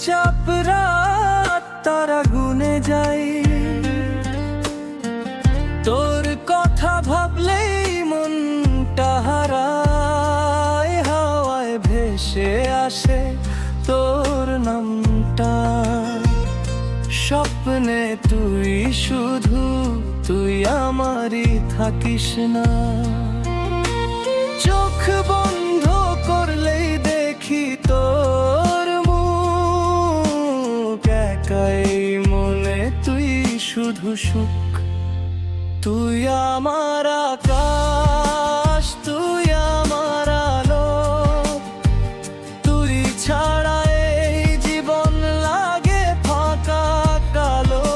চাপ রাত তারা গুনে যাই, তোর কথা ভাবলেই মনটা হারায়, হাওয়ায় ভেসে আসে তোর নামটা। স্বপ্নে তুই শুধু, তুই আমারই থাকিস না। চোখ বন্ধ করলেই দেখি তোর মুখ, একাই মনে তুই শুধু সুখ। তুই আমার আকাশ, তুই আমার আলো, তুই ছাড়া এই জীবন লাগে ফাঁকা কালো।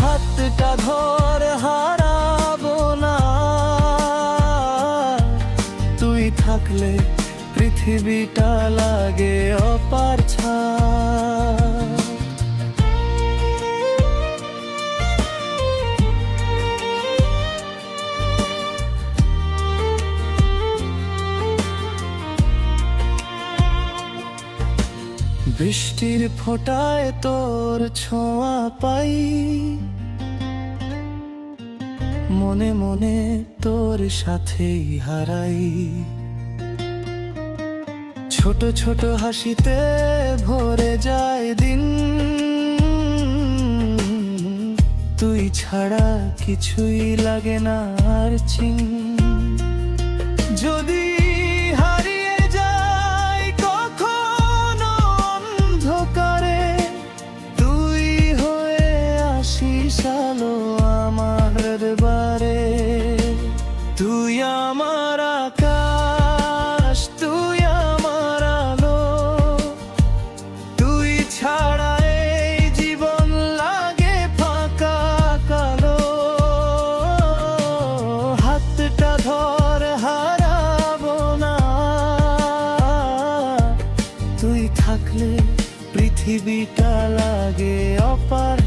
হাতটা ধর হারাবো না, তুই থাকলে পৃথিবীটা লাগে অপার ছায়া। বৃষ্টির ফোঁটায় তোর ছোঁয়া পাই, মনে মনে তোর সাথেই হারাই। ছোট ছোট হাসিতে ভরে যায় দিন, তুই ছাড়া কিছুই লাগে না আর চিন। যদি হারিয়ে যাই কখনো অন্ধকারে, তুই হয়ে আসিস আলো আমার বারে। তুই আমার আকাশ, তুই আমার আলো, তুই ছাড়া এই জীবন লাগে ফাঁকা কালো। হাতটা ধর হারাবো না, তুই থাকলে পৃথিবীটা লাগে অপার।